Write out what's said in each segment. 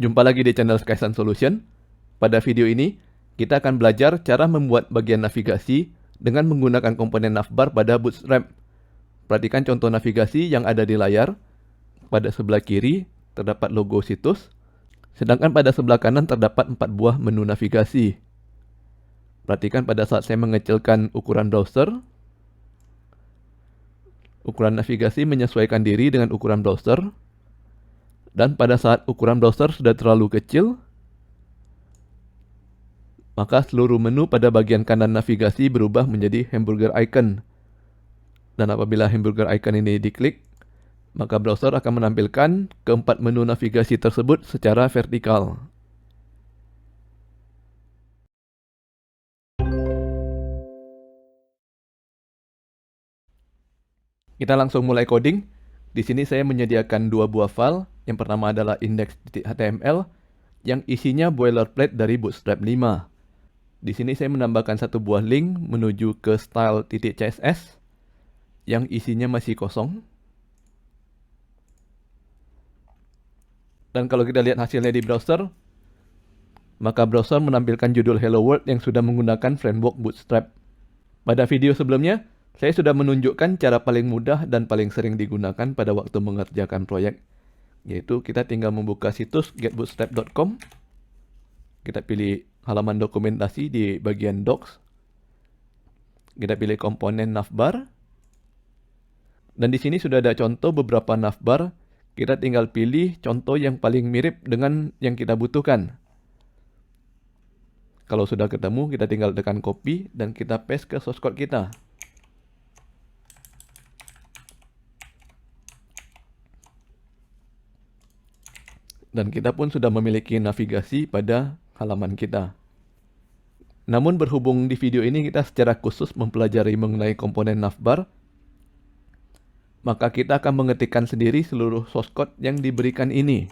Jumpa lagi di channel Skysun Solution. Pada video ini, kita akan belajar cara membuat bagian navigasi dengan menggunakan komponen navbar pada Bootstrap. Perhatikan contoh navigasi yang ada di layar. Pada sebelah kiri terdapat logo situs, sedangkan pada sebelah kanan terdapat 4 buah menu navigasi. Perhatikan pada saat saya mengecilkan ukuran browser, ukuran navigasi menyesuaikan diri dengan ukuran browser. Dan pada saat ukuran browser sudah terlalu kecil, maka seluruh menu pada bagian kanan navigasi berubah menjadi hamburger icon. Dan apabila hamburger icon ini diklik, maka browser akan menampilkan keempat menu navigasi tersebut secara vertikal. Kita langsung mulai coding. Di sini saya menyediakan dua buah file. Yang pertama adalah index.html yang isinya boilerplate dari Bootstrap 5. Di sini saya menambahkan satu buah link menuju ke style.css yang isinya masih kosong. Dan kalau kita lihat hasilnya di browser, maka browser menampilkan judul Hello World yang sudah menggunakan framework Bootstrap. Pada video sebelumnya, saya sudah menunjukkan cara paling mudah dan paling sering digunakan pada waktu mengerjakan proyek, yaitu kita tinggal membuka situs getbootstrap.com. Kita pilih halaman dokumentasi di bagian docs. Kita pilih komponen navbar. Dan di sini sudah ada contoh beberapa navbar. Kita tinggal pilih contoh yang paling mirip dengan yang kita butuhkan. Kalau sudah ketemu, kita tinggal tekan copy dan kita paste ke source code kita. Dan kita pun sudah memiliki navigasi pada halaman kita. Namun berhubung di video ini kita secara khusus mempelajari mengenai komponen navbar, maka kita akan mengetikkan sendiri seluruh source code yang diberikan ini.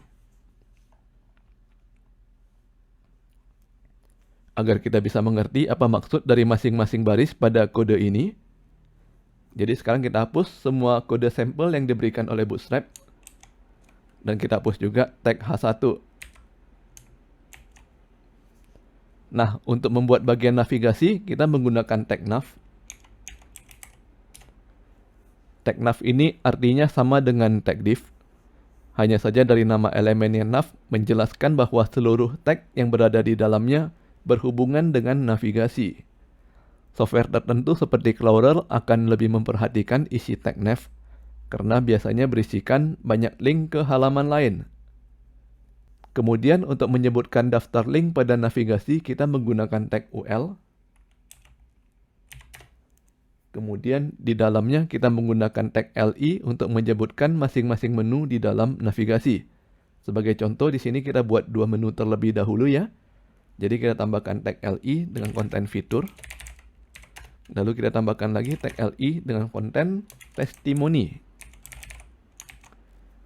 Agar kita bisa mengerti apa maksud dari masing-masing baris pada kode ini. Jadi sekarang kita hapus semua kode sampel yang diberikan oleh Bootstrap. Dan kita hapus juga tag H1. Nah, untuk membuat bagian navigasi, kita menggunakan tag nav. Tag nav ini artinya sama dengan tag div. Hanya saja dari nama elemennya nav menjelaskan bahwa seluruh tag yang berada di dalamnya berhubungan dengan navigasi. Software tertentu seperti Clojure akan lebih memperhatikan isi tag nav, karena biasanya berisikan banyak link ke halaman lain. Kemudian untuk menyebutkan daftar link pada navigasi, kita menggunakan tag UL. Kemudian di dalamnya kita menggunakan tag LI untuk menyebutkan masing-masing menu di dalam navigasi. Sebagai contoh di sini kita buat dua menu terlebih dahulu ya. Jadi kita tambahkan tag LI dengan konten fitur. Lalu kita tambahkan lagi tag LI dengan konten testimoni.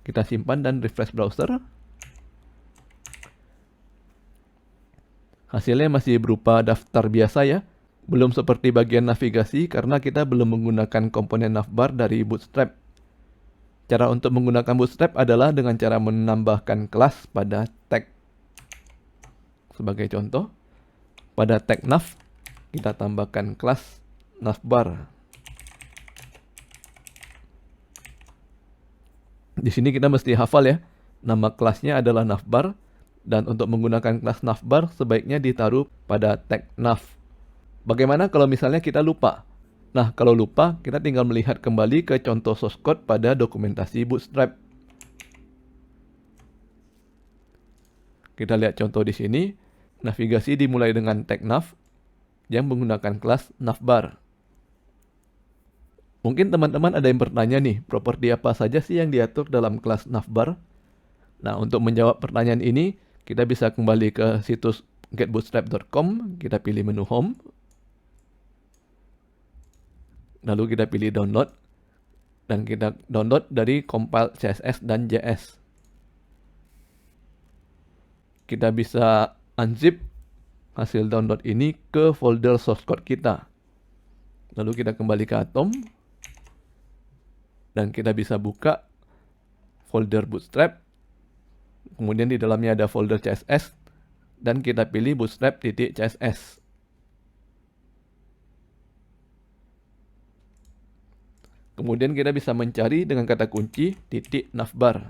Kita simpan dan refresh browser. Hasilnya masih berupa daftar biasa ya. Belum seperti bagian navigasi karena kita belum menggunakan komponen navbar dari Bootstrap. Cara untuk menggunakan Bootstrap adalah dengan cara menambahkan kelas pada tag. Sebagai contoh, pada tag nav, kita tambahkan kelas navbar. Di sini kita mesti hafal ya, nama kelasnya adalah navbar, dan untuk menggunakan kelas navbar sebaiknya ditaruh pada tag nav. Bagaimana kalau misalnya kita lupa? Nah, kalau lupa, kita tinggal melihat kembali ke contoh source code pada dokumentasi Bootstrap. Kita lihat contoh di sini, navigasi dimulai dengan tag nav yang menggunakan kelas navbar. Mungkin teman-teman ada yang bertanya nih, properti apa saja sih yang diatur dalam kelas navbar? Nah, untuk menjawab pertanyaan ini, kita bisa kembali ke situs getbootstrap.com, kita pilih menu home, lalu kita pilih download, dan kita download dari compile CSS dan JS. Kita bisa unzip hasil download ini ke folder source code kita. Lalu kita kembali ke Atom, dan kita bisa buka folder Bootstrap, Kemudian di dalamnya ada folder CSS dan kita pilih bootstrap.css. Kemudian kita bisa mencari dengan kata kunci .navbar.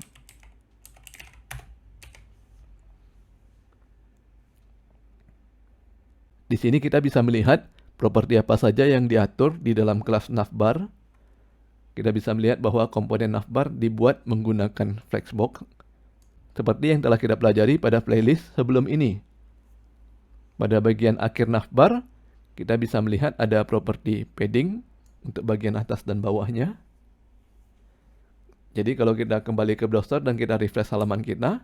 Di sini kita bisa melihat properti apa saja yang diatur di dalam kelas navbar. Kita bisa melihat bahwa komponen navbar dibuat menggunakan flexbox, seperti yang telah kita pelajari pada playlist sebelum ini. Pada bagian akhir navbar, kita bisa melihat ada properti padding untuk bagian atas dan bawahnya. Jadi kalau kita kembali ke browser dan kita refresh halaman kita,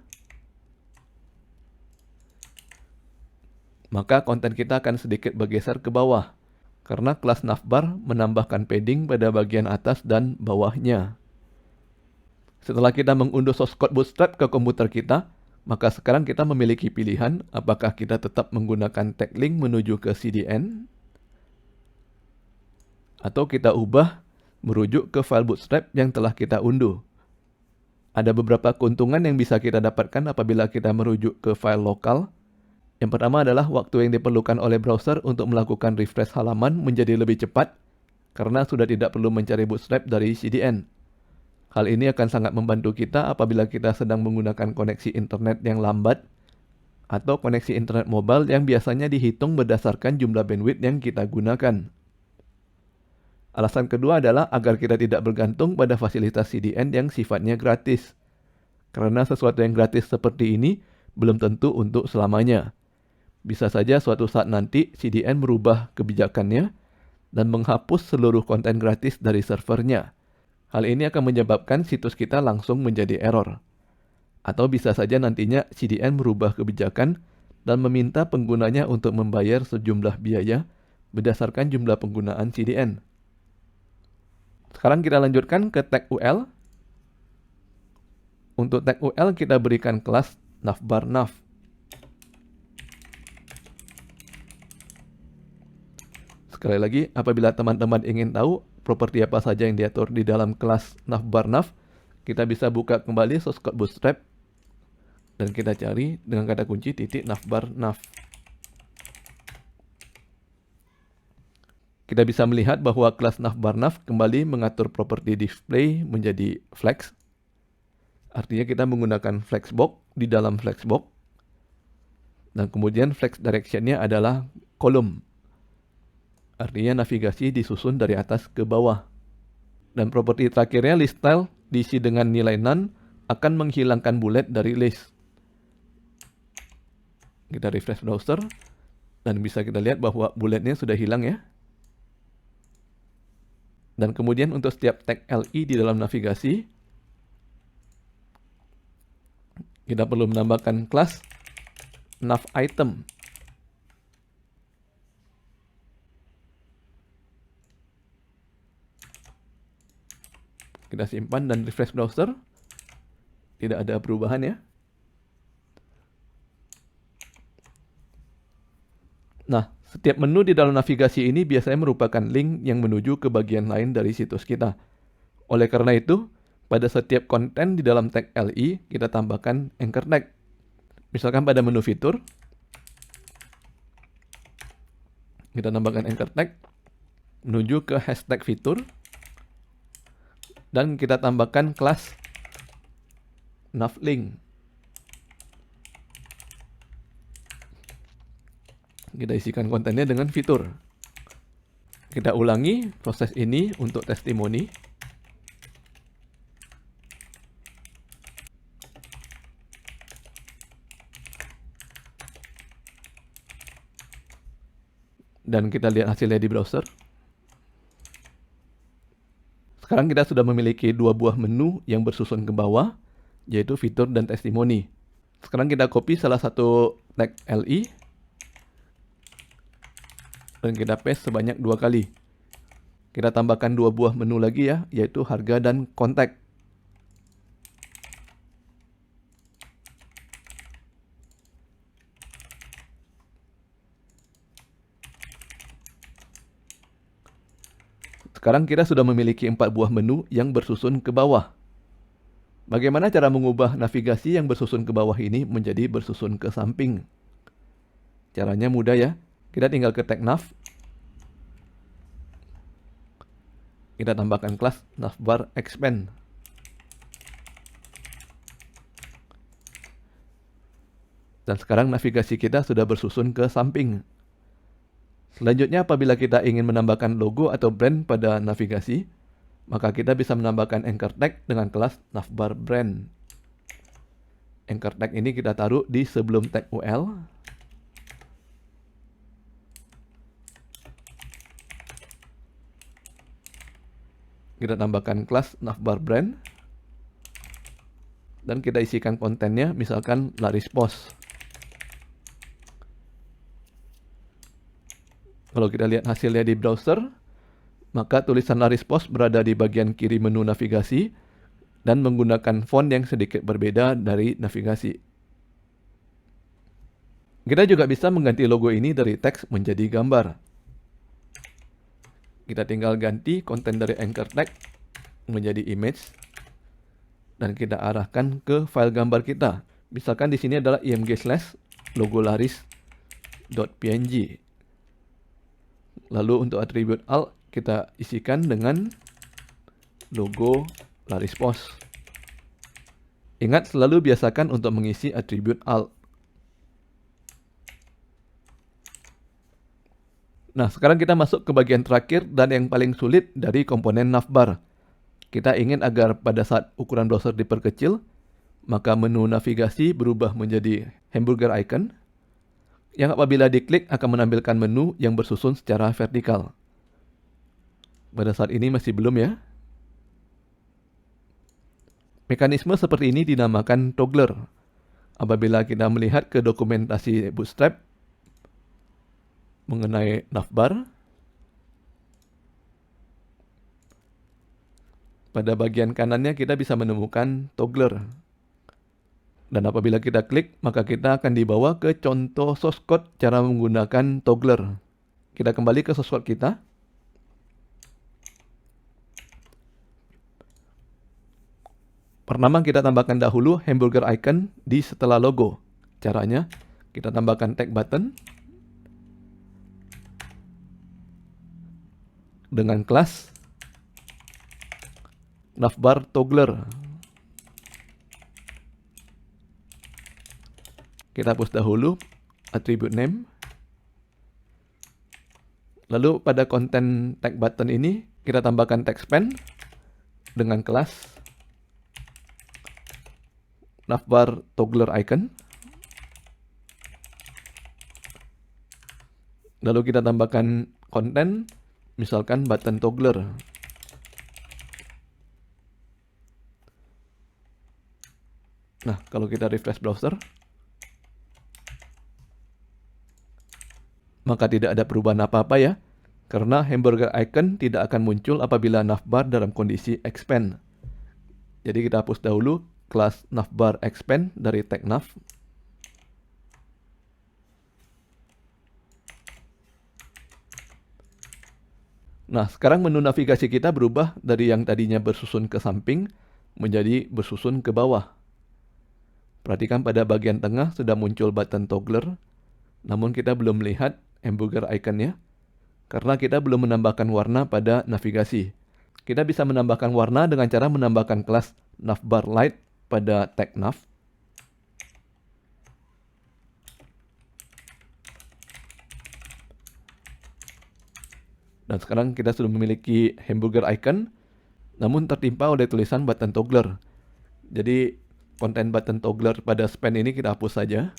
maka konten kita akan sedikit bergeser ke bawah, karena kelas navbar menambahkan padding pada bagian atas dan bawahnya. Setelah kita mengunduh source code Bootstrap ke komputer kita, maka sekarang kita memiliki pilihan apakah kita tetap menggunakan tag link menuju ke CDN, atau kita ubah merujuk ke file Bootstrap yang telah kita unduh. Ada beberapa keuntungan yang bisa kita dapatkan apabila kita merujuk ke file lokal. Yang pertama adalah waktu yang diperlukan oleh browser untuk melakukan refresh halaman menjadi lebih cepat karena sudah tidak perlu mencari Bootstrap dari CDN. Hal ini akan sangat membantu kita apabila kita sedang menggunakan koneksi internet yang lambat atau koneksi internet mobile yang biasanya dihitung berdasarkan jumlah bandwidth yang kita gunakan. Alasan kedua adalah agar kita tidak bergantung pada fasilitas CDN yang sifatnya gratis. Karena sesuatu yang gratis seperti ini belum tentu untuk selamanya. Bisa saja suatu saat nanti CDN merubah kebijakannya dan menghapus seluruh konten gratis dari servernya. Hal ini akan menyebabkan situs kita langsung menjadi error. Atau bisa saja nantinya CDN merubah kebijakan dan meminta penggunanya untuk membayar sejumlah biaya berdasarkan jumlah penggunaan CDN. Sekarang kita lanjutkan ke tag UL. Untuk tag UL kita berikan kelas navbar_nav. Sekali lagi, apabila teman-teman ingin tahu properti apa saja yang diatur di dalam kelas navbar_nav, kita bisa buka kembali source code Bootstrap dan kita cari dengan kata kunci .navbar_nav. Kita bisa melihat bahwa kelas navbar_nav kembali mengatur properti display menjadi flex. Artinya kita menggunakan flexbox di dalam flexbox. Dan kemudian flex direction-nya adalah kolom. Artinya navigasi disusun dari atas ke bawah. Dan properti terakhirnya list style diisi dengan nilai none akan menghilangkan bullet dari list. Kita refresh browser dan bisa kita lihat bahwa bulletnya sudah hilang ya. Dan kemudian untuk setiap tag LI di dalam navigasi, kita perlu menambahkan kelas navItem. Kita simpan dan refresh browser. Tidak ada perubahan ya. Nah, setiap menu di dalam navigasi ini biasanya merupakan link yang menuju ke bagian lain dari situs kita. Oleh karena itu, pada setiap konten di dalam tag LI, kita tambahkan anchor tag. Misalkan pada menu fitur, kita tambahkan anchor tag menuju ke hashtag fitur. Dan kita tambahkan kelas navlink. Kita isikan kontennya dengan fitur. Kita ulangi proses ini untuk testimoni. Dan kita lihat hasilnya di browser. Sekarang kita sudah memiliki dua buah menu yang bersusun ke bawah, yaitu fitur dan testimoni. Sekarang kita copy salah satu tag LI, dan kita paste sebanyak 2 kali. Kita tambahkan dua buah menu lagi ya, yaitu harga dan kontak. Sekarang kita sudah memiliki 4 buah menu yang bersusun ke bawah. Bagaimana cara mengubah navigasi yang bersusun ke bawah ini menjadi bersusun ke samping? Caranya mudah ya. Kita tinggal ke tag nav. Kita tambahkan kelas navbar expand. Dan sekarang navigasi kita sudah bersusun ke samping. Selanjutnya apabila kita ingin menambahkan logo atau brand pada navigasi, maka kita bisa menambahkan anchor tag dengan kelas navbar brand. Anchor tag ini kita taruh di sebelum tag UL. Kita tambahkan kelas navbar brand. Dan kita isikan kontennya, misalkan laris pos. Kalau kita lihat hasilnya di browser, maka tulisan laris pos berada di bagian kiri menu navigasi dan menggunakan font yang sedikit berbeda dari navigasi. Kita juga bisa mengganti logo ini dari teks menjadi gambar. Kita tinggal ganti konten dari anchor tag menjadi image dan kita arahkan ke file gambar kita. Misalkan di sini adalah img/logolaris.png. Lalu untuk atribut alt kita isikan dengan logo laris pos. Ingat selalu biasakan untuk mengisi atribut alt. Nah, sekarang kita masuk ke bagian terakhir dan yang paling sulit dari komponen navbar. Kita ingin agar pada saat ukuran browser diperkecil, maka menu navigasi berubah menjadi hamburger icon, yang apabila diklik akan menampilkan menu yang bersusun secara vertikal. Pada saat ini masih belum ya. Mekanisme seperti ini dinamakan toggler. Apabila kita melihat ke dokumentasi Bootstrap mengenai navbar, pada bagian kanannya kita bisa menemukan toggler. Dan apabila kita klik, maka kita akan dibawa ke contoh source code cara menggunakan toggler. Kita kembali ke source code kita. Pertama kita tambahkan dahulu hamburger icon di setelah logo. Caranya, kita tambahkan tag button dengan kelas navbar toggler. Kita hapus dahulu attribute name. Lalu pada konten tag button ini kita tambahkan tag span dengan kelas navbar toggler icon. Lalu kita tambahkan konten, misalkan button toggler. Nah, kalau kita refresh browser, maka tidak ada perubahan apa-apa ya, karena hamburger icon tidak akan muncul apabila navbar dalam kondisi expand. Jadi kita hapus dahulu kelas navbar expand dari tag nav. Nah, sekarang menu navigasi kita berubah dari yang tadinya bersusun ke samping menjadi bersusun ke bawah. Perhatikan pada bagian tengah sudah muncul button toggler, namun kita belum melihat hamburger iconnya karena kita belum menambahkan warna pada navigasi. Kita bisa menambahkan warna dengan cara menambahkan kelas navbar light pada tag nav. Dan sekarang kita sudah memiliki hamburger icon, namun tertimpa oleh tulisan button toggler. Jadi konten button toggler pada span ini kita hapus saja.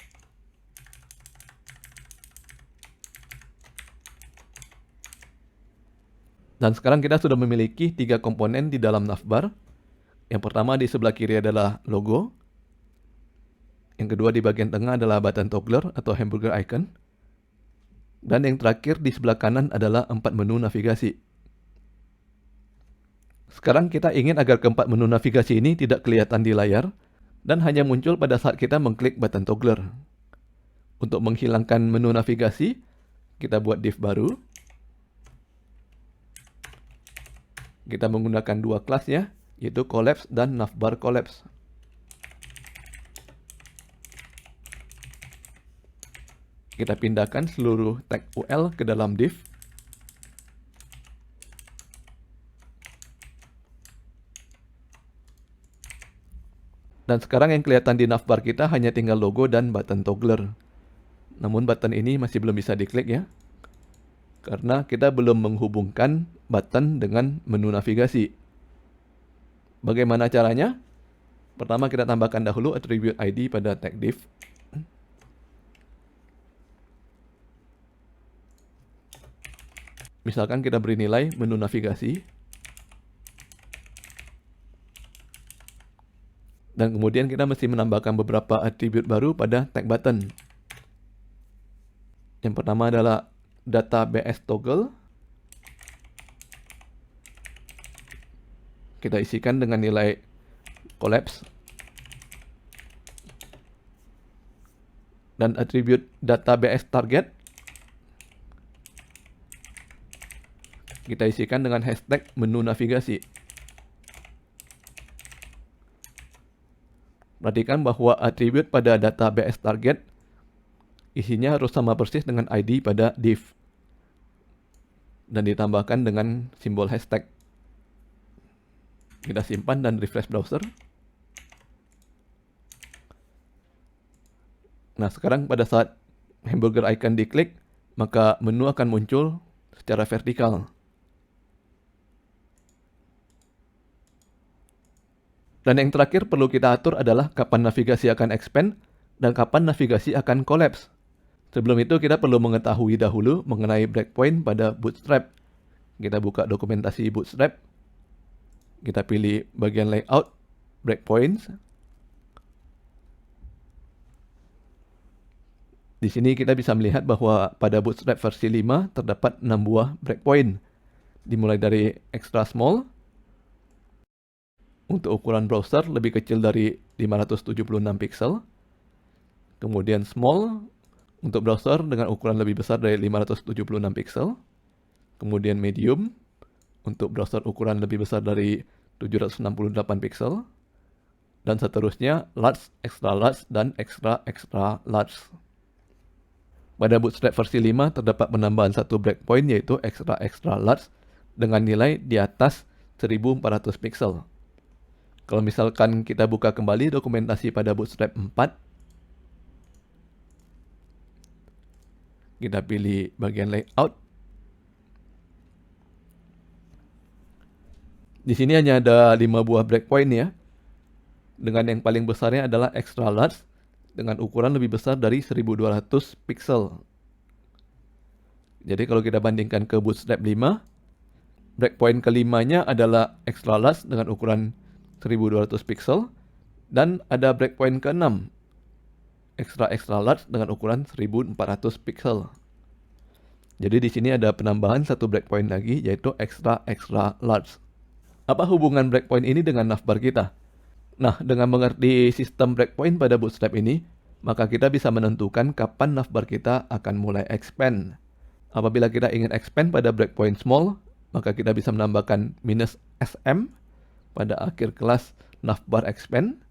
Dan sekarang kita sudah memiliki 3 komponen di dalam navbar. Yang pertama di sebelah kiri adalah logo. Yang kedua di bagian tengah adalah button toggler atau hamburger icon. Dan yang terakhir di sebelah kanan adalah 4 menu navigasi. Sekarang kita ingin agar keempat menu navigasi ini tidak kelihatan di layar dan hanya muncul pada saat kita mengklik button toggler. Untuk menghilangkan menu navigasi, kita buat div baru. Kita menggunakan 2 kelasnya, yaitu collapse dan navbar collapse. Kita pindahkan seluruh tag UL ke dalam div. Dan sekarang yang kelihatan di navbar kita hanya tinggal logo dan button toggler. Namun button ini masih belum bisa diklik ya, karena kita belum menghubungkan button dengan menu navigasi. Bagaimana caranya? Pertama kita tambahkan dahulu attribute ID pada tag div. Misalkan kita beri nilai menu navigasi. Dan kemudian kita mesti menambahkan beberapa atribut baru pada tag button. Yang pertama adalah data BS toggle. Kita isikan dengan nilai collapse. Dan atribut data BS target kita isikan dengan hashtag menu navigasi. Perhatikan bahwa atribut pada data BS target isinya harus sama persis dengan ID pada div dan ditambahkan dengan simbol hashtag. Kita simpan dan refresh browser. Nah, sekarang pada saat hamburger icon diklik, maka menu akan muncul secara vertikal. Dan yang terakhir perlu kita atur adalah kapan navigasi akan expand dan kapan navigasi akan collapse. Sebelum itu kita perlu mengetahui dahulu mengenai breakpoint pada Bootstrap. Kita buka dokumentasi Bootstrap. Kita pilih bagian layout, breakpoints. Di sini kita bisa melihat bahwa pada Bootstrap versi 5 terdapat 6 buah breakpoint. Dimulai dari extra small, untuk ukuran browser lebih kecil dari 576 pixel. Kemudian small, untuk browser dengan ukuran lebih besar dari 576 pixel. Kemudian medium, untuk browser ukuran lebih besar dari 768 pixel. Dan seterusnya large, extra large, dan extra extra large. Pada Bootstrap versi 5 terdapat penambahan satu breakpoint yaitu extra extra large dengan nilai di atas 1400 pixel. Kalau misalkan kita buka kembali dokumentasi pada Bootstrap 4, kita pilih bagian layout. Di sini hanya ada 5 buah breakpoint ya. Dengan yang paling besarnya adalah extra large dengan ukuran lebih besar dari 1200 pixel. Jadi kalau kita bandingkan ke Bootstrap 5, breakpoint kelimanya adalah extra large dengan ukuran 1200 pixel dan ada breakpoint ke-6 extra extra large dengan ukuran 1400 pixel. Jadi di sini ada penambahan satu breakpoint lagi yaitu extra extra large. Apa hubungan breakpoint ini dengan navbar kita? Nah, dengan mengerti sistem breakpoint pada Bootstrap ini, maka kita bisa menentukan kapan navbar kita akan mulai expand. Apabila kita ingin expand pada breakpoint small, maka kita bisa menambahkan -sm pada akhir kelas navbar expand.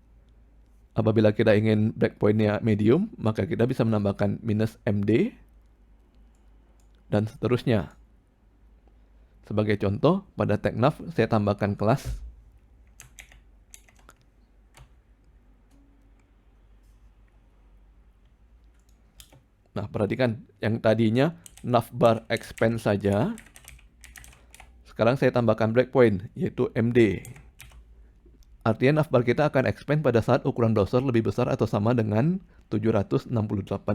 Apabila kita ingin breakpointnya medium, maka kita bisa menambahkan -md dan seterusnya. Sebagai contoh, pada tag nav saya tambahkan kelas Nah, perhatikan yang tadinya navbar expand saja, sekarang saya tambahkan breakpoint yaitu md. Artinya navbar kita akan expand pada saat ukuran browser lebih besar atau sama dengan 768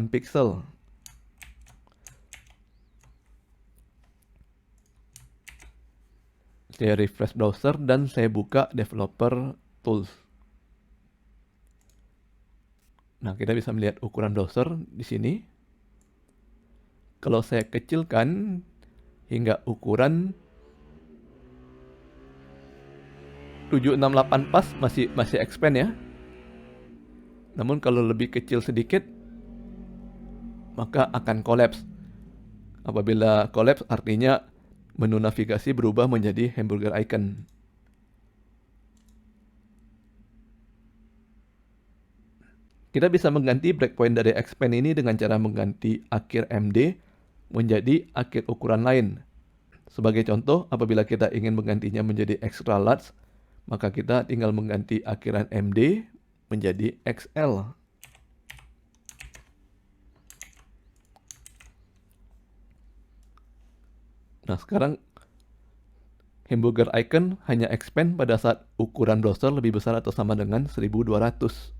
pixel. Saya refresh browser dan saya buka developer tools. Nah, kita bisa melihat ukuran browser di sini. Kalau saya kecilkan hingga ukuran 768 pas masih expand ya. Namun kalau lebih kecil sedikit maka akan collapse. Apabila collapse artinya menu navigasi berubah menjadi hamburger icon. Kita bisa mengganti breakpoint dari expand ini dengan cara mengganti akhir MD menjadi akhir ukuran lain. Sebagai contoh, apabila kita ingin menggantinya menjadi extra large, maka kita tinggal mengganti akhiran MD menjadi XL. Nah, sekarang hamburger icon hanya expand pada saat ukuran browser lebih besar atau sama dengan 1200.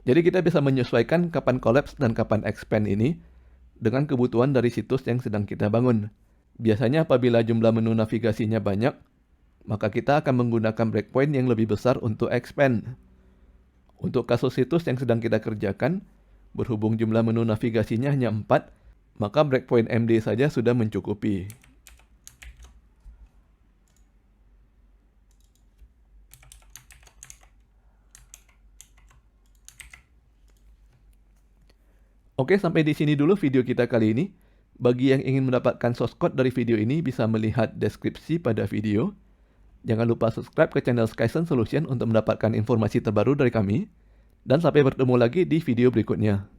Jadi kita bisa menyesuaikan kapan collapse dan kapan expand ini dengan kebutuhan dari situs yang sedang kita bangun. Biasanya apabila jumlah menu navigasinya banyak, maka kita akan menggunakan breakpoint yang lebih besar untuk expand. Untuk kasus situs yang sedang kita kerjakan, berhubung jumlah menu navigasinya hanya 4, maka breakpoint MD saja sudah mencukupi. Oke, sampai di sini dulu video kita kali ini. Bagi yang ingin mendapatkan source code dari video ini, bisa melihat deskripsi pada video. Jangan lupa subscribe ke channel Skysen Solution untuk mendapatkan informasi terbaru dari kami. Dan sampai bertemu lagi di video berikutnya.